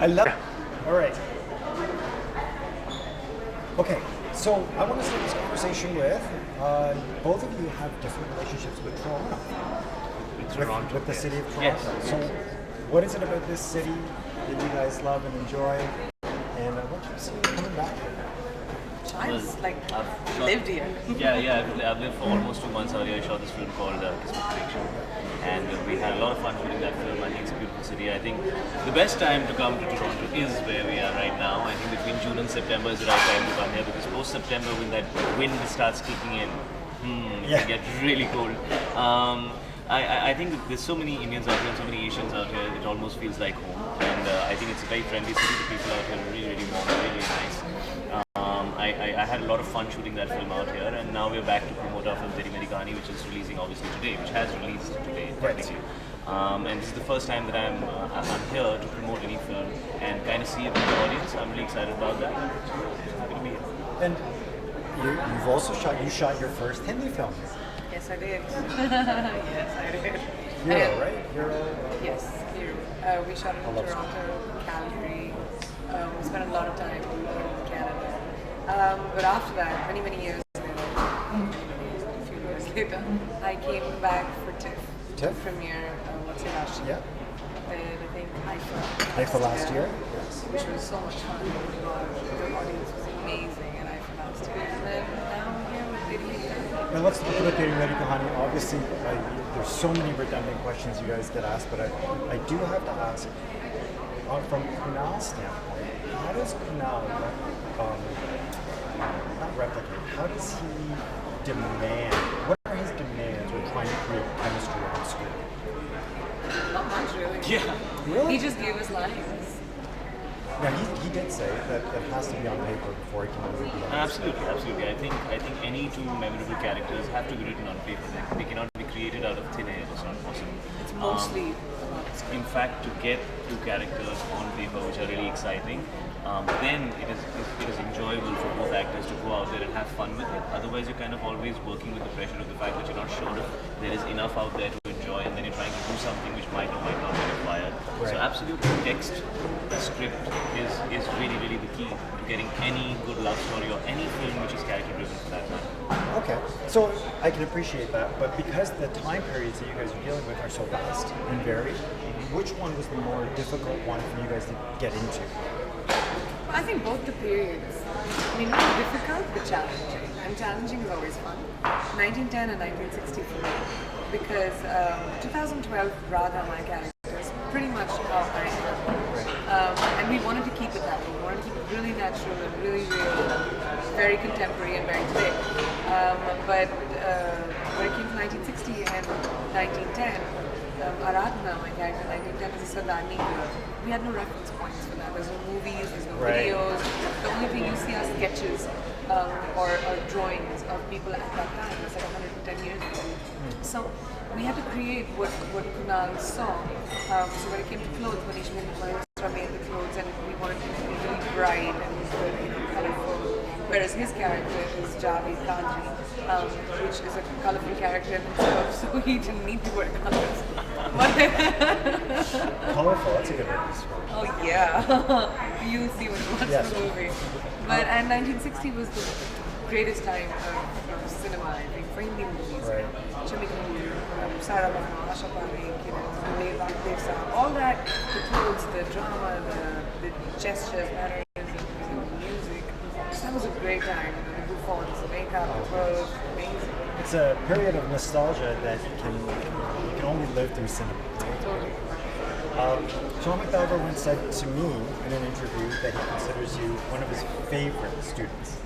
I love it. All right. Okay, so I want to start this conversation with both of you have different relationships with Toronto. With the city of Toronto. Yes. So, what is it about this city that you guys love and enjoy? And what keeps you coming back here? I've lived here. I've lived for almost 2 months out here. I shot this film called Kismet Connection, and we had a lot of fun shooting that film. I think it's a beautiful city. I think the best time to come to Toronto is where we are right now. I think between June and September is the right time to come here, because post-September, when that wind starts kicking in, it can get really cold. I think that there's so many Indians out here and so many Asians out here, it almost feels like home. And I think it's a very friendly city. The people out here are really, really warm, really nice. I had a lot of fun shooting that film out here, and now we're back to promote our film Teri Meri Kahani, which is releasing obviously today, which has released today technically. And this is the first time that I'm here to promote any film and kind of see it in the audience. I'm really excited about that. Happy to be here. And you've also shot your first Hindi film. Yes, I did. Yes, I did. Hero, right? Hero. Yes, Hero. We shot it in Toronto, Calgary. We spent a lot of time in Canada. But after that, many, many years later, a few years later, I came back for TIFF. TIFF? Premiere, last year. Yeah. And I think Haifa last year. Yes. Which was so much fun. The audience was amazing at Haifa last year. And then now I'm here with Teri Meri Kahani. Now let's look at Teri Meri Kahani. Obviously, there's so many redundant questions you guys get asked, but I do have to ask, from Kunal's standpoint, how does Kunal not replicate, how does he demand, what are his demands when trying to create chemistry on screen? Not much, really. Yeah. Really? He just gave us lines. Now, he did say that it has to be on paper before he can really be on Absolutely. I think any two memorable characters have to be written on paper. They cannot be created out of thin air. It's not possible. It's mostly in fact, to get two characters on paper which are really exciting, then it is enjoyable for both actors to go out there and have fun with it. Otherwise, you're kind of always working with the pressure of the fact that you're not sure if there is enough out there to enjoy, and then you're trying to do something which might or might not be required. Right. So absolutely, text, the script is really, really the key to getting any good love story or any film which is character-driven for that matter. Okay, so I can appreciate that, but because the time periods that you guys are dealing with are so vast and varied, which one was the more difficult one for you guys to get into? Well, I think both the periods. I mean, not difficult, but challenging. And challenging is always fun. 1910 and 1960 for me. Because 2012, Radha, my character, is pretty much how I am. And we wanted to keep it that way. We wanted to keep it really natural and really real, very contemporary and very today. But when it came to 1960 and 1910, Aradhana, my character, 1910 is a Sardani girl. We had no reference points for that. There's no movies, there's no videos. The only thing you see are sketches or drawings of people at that time. It's like 110 years ago. So we had to create what Kunal saw. So when it came to clothes, Manish made the clothes, and we wanted it to be really bright and colorful. Whereas his character is Javed Kadri, which is a colorful character in himself, so he didn't need to wear colors. Colorful, that's a good word. Oh yeah, you'll see when you watch the movie. But and 1960 was the greatest time of cinema, I think, for Hindi movies. Right. Kapoor, Sarah Bharma, Asha Parekh, Devsa, all that, the clothes, the drama, the gestures, mannerisms, the music. That was a great time. The buffons, the makeup, the clothes, amazing. It's a period of nostalgia that you can only live through cinema. Totally. Sean McDowell once said to me in an interview that he considers you one of his favorite students.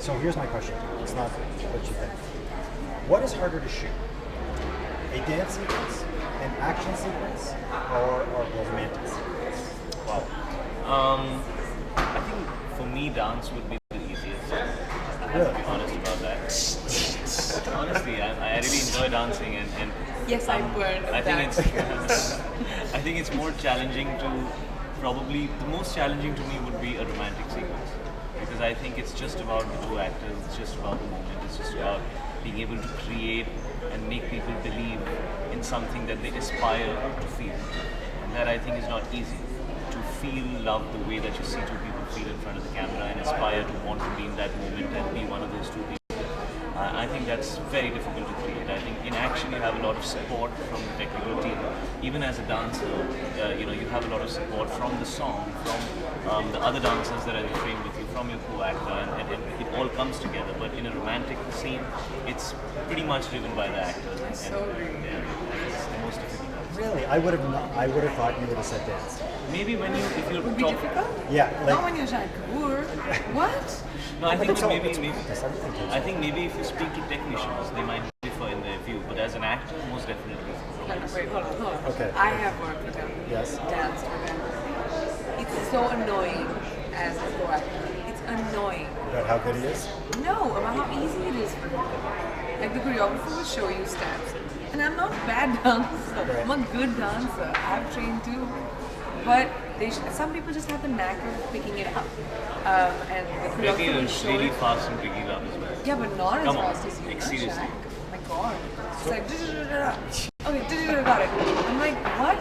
So here's my question. It's not what you think. What is harder to shoot? A dance sequence, an action sequence, or a romantic sequence? Wow. I think for me, dance would be the easiest. I have to be honest about that. Honestly, I really enjoy dancing, and yes, I burned. I think it's more challenging to, probably the most challenging to me would be a romantic sequence, because I think it's just about the two actors, it's just about the moment, it's just about being able to create and make people believe in something that they aspire to feel, and that I think is not easy. To love the way that you see two people feel in front of the camera and aspire to want to be in that moment and be one of those two people. I think that's very difficult to create. I think in action you have a lot of support from the technical team. Even as a dancer, you have a lot of support from the song, from the other dancers that are in the frame with you, from your co-actor, and it all comes together. But in a romantic scene, it's pretty much driven by the actors. That's so great. Yeah, it's the most difficult. Really? I would have thought you would have said dance. Maybe when if you're Would be difficult? Yeah, Not when you're Shahid Kapoor. What? No, I think it's all- maybe, it's practice, everything takes I think maybe if you speak to technicians, they might differ in their view. But as an actor, most definitely. Wait, hold on. Okay. I have worked with him. Yes. Danced with him. It's so annoying as a co-actor. It's annoying. About how good he is? No, about how easy it is for him. Like the choreographer will show you steps. And I'm not a bad dancer. Right. I'm a good dancer. I've trained too. But some people just have the knack of picking it up. And the Becky choreographer will is show really it. fast and picking it up as well. Yeah, but not Come as on, fast as you. like, know, seriously. Shaq. My God. It's like okay, got it. I'm like, what?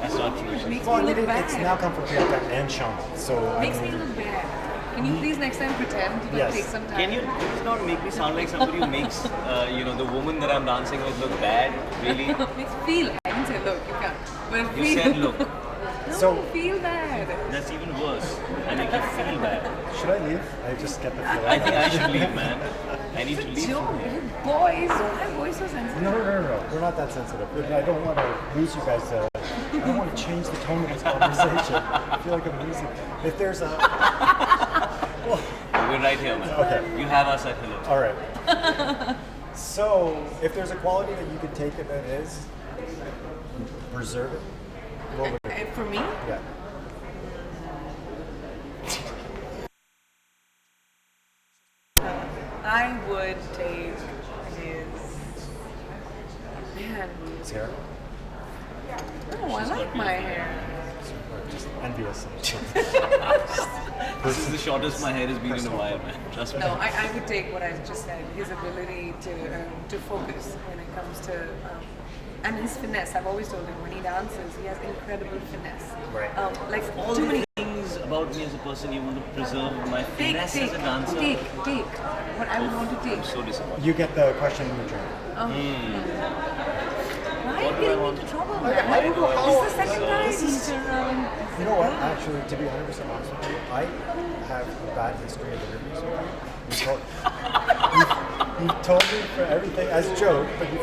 That's not true. It makes Well, I me mean, look bad. it's now come from Priyanka and Shahid. So I Makes me mean, look bad. Can you please next time pretend to Yes. take some time? Can you please not make me sound like somebody who makes, the woman that I'm dancing with look bad? Really? Makes feel. I didn't say look. You can't. But You feel. said look. No, So- feel bad. That's even worse. I make you feel bad. should I leave? I just get the feeling. I think I should leave, man. I need to leave. Joke. Boys, why are boys so sensitive? No. We're not that sensitive. I don't want to lose you guys. I don't want to change the tone of this conversation. I feel like I'm losing. If there's a... We're right here, man. Okay. You have us at hello. All right. So, if there's a quality that you could take it that is, preserve it, what would it For me, be? Yeah. I would take his. Man, His hair? no, I like my hair. Or just envious. This is the shortest my hair has been in a while, man. Trust me. No, I would take what I just said. His ability to focus when it comes to and his finesse. I've always told him when he dances, he has incredible finesse. Right. Like All too the many. things about me as a person, you want to preserve my Take, finesse as a dancer. take. What I would want to take. I'm so disappointed. You get the question in return. Why are What you do I getting want into to- trouble, I man? don't know how- This is the second time he's turned around. You know what? Actually, to be 100% honest with you, I have a bad history of interviews with you. You've told me for everything as a joke, but you've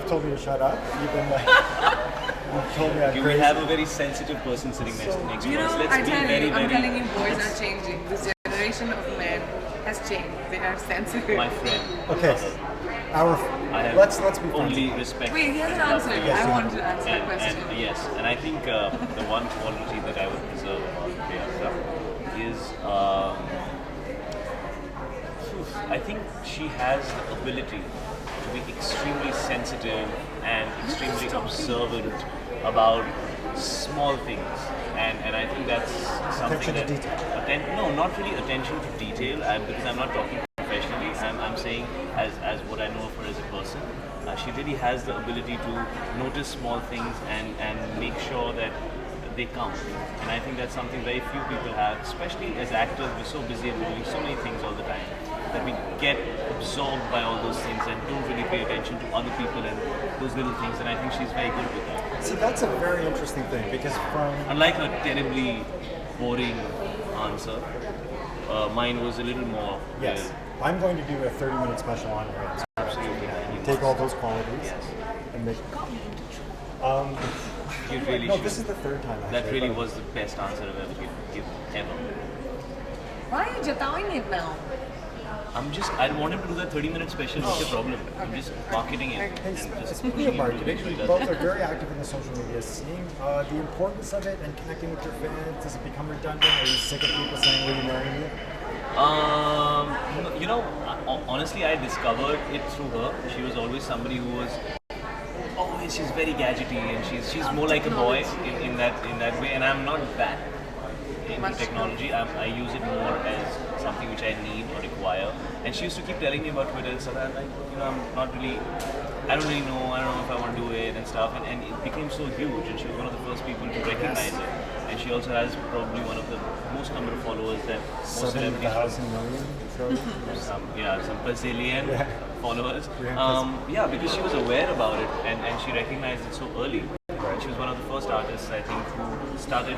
told me to shut up. You've been like, you've told me I'm We crazy. have a very sensitive person sitting next You to us. know, Let's I be tell very, you, I'm very. telling you, boys are changing. This generation of men has changed. They are sensitive. My friend. Okay, I have let's be only friends. respect. Wait, he hasn't and love answered. for you. I want to answer that And question. yes, and I think the one quality that I would preserve about Priyanka is I think she has the ability to be extremely sensitive and extremely observant about small things. And I think that's something Attention to that detail. no, not really attention to detail, because I'm not talking professionally. I'm saying as what I know of her as a person. She really has the ability to notice small things and make sure that they count. And I think that's something very few people have, especially as actors. We're so busy and we're doing so many things all the time that we get absorbed by all those things and don't really pay attention to other people and those little things. And I think she's very good with that. See, that's a very interesting thing because from Unlike her terribly boring answer, mine was a little more. yes, I'm going to do a 30-minute special on your answer. Absolutely. Take all those qualities Yes. and make. You really No, should. this is the third time. That actually, really but- was the best answer I've ever given, ever. Why are you jatawing it now? I want him to do that 30-minute special. What's your problem? I'm just marketing it. Hey, and just speaking pushing of him to marketing, make sure he you does both it. are very active in the social media scene. The importance of it and connecting with your fans, does it become redundant? Are you sick of people saying, will you marry me? Honestly, I discovered it through her. She was always somebody who was always, she's very gadgety and she's more like a boy in that way, and I'm not that into technology. I use it more as something which I need or require. And she used to keep telling me about Twitter and stuff. I'm like, I'm not really, I don't really know. I don't know if I want to do it and stuff. And it became so huge, and she was one of the first people to recognize it. and she also has probably one of the most number of followers that most celebrities. 7,000 million. Some bazillion Yeah. followers. Priyanka's- Yeah, because she was aware about it and she recognized it so early. She was one of the first artists, I think, who started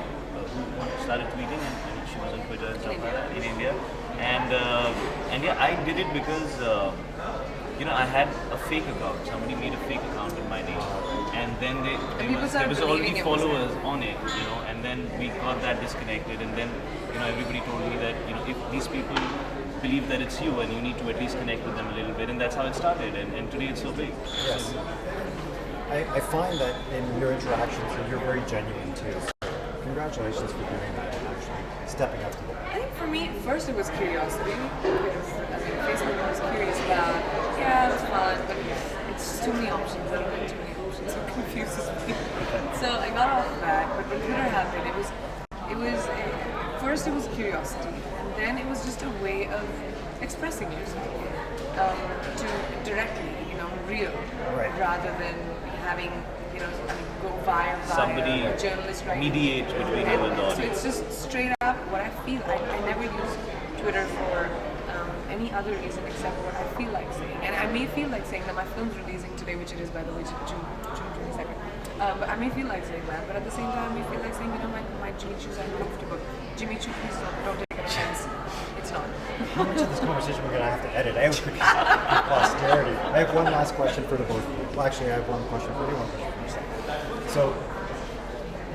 tweeting, and she was on Twitter and stuff like that in India. And yeah, I did it because I had a fake account. Somebody made a fake account in my name, and then there was already followers on it, and then we got that disconnected, and then everybody told me that if these people believe that it's you, and you need to at least connect with them a little bit, and that's how it started, and today it's so big. Yes. I find that in your interactions, you're very genuine too. So congratulations for doing that and actually stepping up to the I think for me, first it was curiosity, because Facebook I was curious about, it was fun, but it's just too many options, I don't like too many options, so it confuses me. So I got off of that, but when Twitter happened, first it was curiosity, and then it was just a way of expressing yourself, to directly, real, Right. rather than having, go via Somebody a journalist writing. mediate between you and the So audience. it's just straight up what I feel. I never use Twitter for any other reason except what I feel like saying. And I may feel like saying that my film's releasing today, which it is, by the way, June 22nd. But I may feel like saying that, but at the same time, I may feel like saying, my Jimmy Choo's are uncomfortable. Jimmy Choo, please don't take it offense. It's not. How much of this conversation we're going to have to edit out for posterity? I have one last question for the both of you. Well, actually, I have one question for you, one question for yourself. So,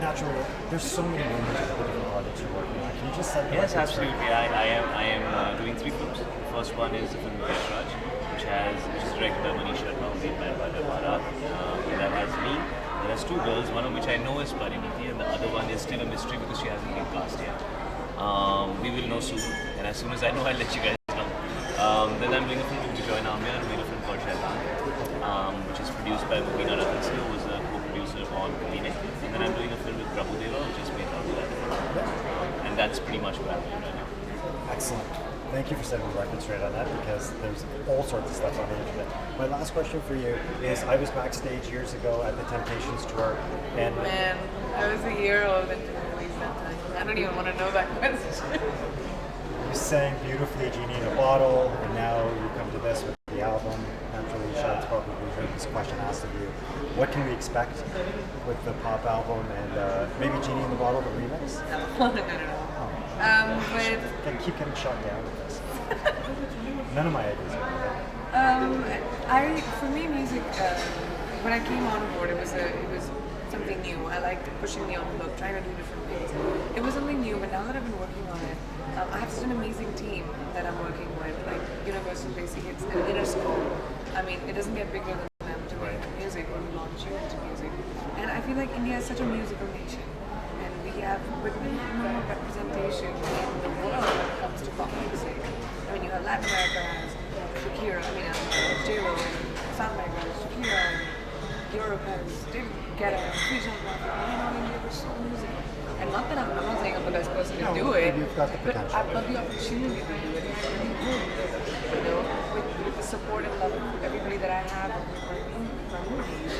naturally, there's so many women in the different projects you're working on. Can you just set the Yes, record straight? absolutely. I am doing 3 films. The first one is the film Raj, which is directed by Manish Sharma, made by Bharat Bharat. That has me. There are 2 girls, one of which I know is Pariniti, and the other one is still a mystery because she hasn't been cast yet. We will know soon, and as soon as I know, I'll let you guys know. Then I'm doing a film with Joy Namia. I'm doing a film called Shahid, which is produced by Mubina Ratan Singh, who was a co-producer on Kaline. And then I'm doing a film with Prabhu Deva, which is based out of that. And that's pretty much what I'm doing right now. Excellent. Thank you for setting the record straight on that, because there's all sorts of stuff on the internet. My last question for you is, I was backstage years ago at the Temptations tour, and Man, I was a year old and didn't release that time. I don't even want to know that question. you sang beautifully Genie in a Bottle, and now you come to this with the album. Naturally, Shahid's probably heard this question asked of you. What can we expect with the pop album and maybe Genie in the Bottle, the remix? No. I keep getting shot down with this. None of my ideas are good. For me, music. When I came on board, it was something new. I liked pushing the envelope, trying to do different things. It was something new, but now that I've been working on it, I have such an amazing team that I'm working with, like Universal Basic Hits and Inner School. I mean, it doesn't get bigger than them to make music or launch you into music. And I feel like India is such a musical nation. And we have representation in the world when it comes to pop music. I mean, you have Latin America has Shakira, J-Lo, South America has Shakira, and Europe has David Guetta, Fusion, India is so musical. And not that I'm not saying I'm the best person to do it, you've got the but potential. I've got the opportunity to do it. And I really would, with the support and love of everybody that I have with my movies,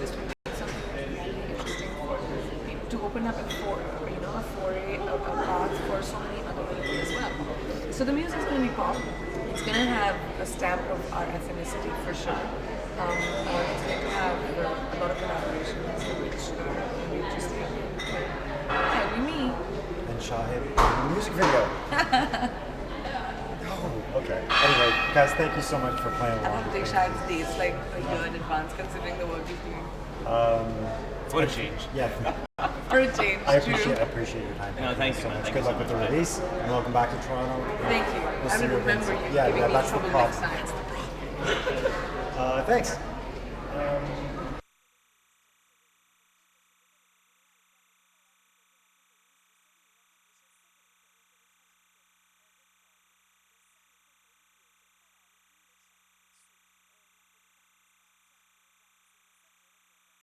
this would be something really interesting to open up a foray, a path for so many other people as well. So the music's going to be pop. It's going to have a stamp of our ethnicity for sure. It's going to have a lot of collaborations, which will be interesting. Yeah, we me. And Shahid, music video. Oh, okay. Anyway, guys, thank you so much for playing I along. have to take Shahid's dates like a year in advance, considering the work he's doing. For a change. Yeah, For a change, I true. appreciate your time. No, thank you, so man. much. Thank Good you luck so with the much. release, and welcome back to Toronto. Thank you. We'll I see will you remember again. you Yeah, giving me that's the trouble problem. next time. Thanks.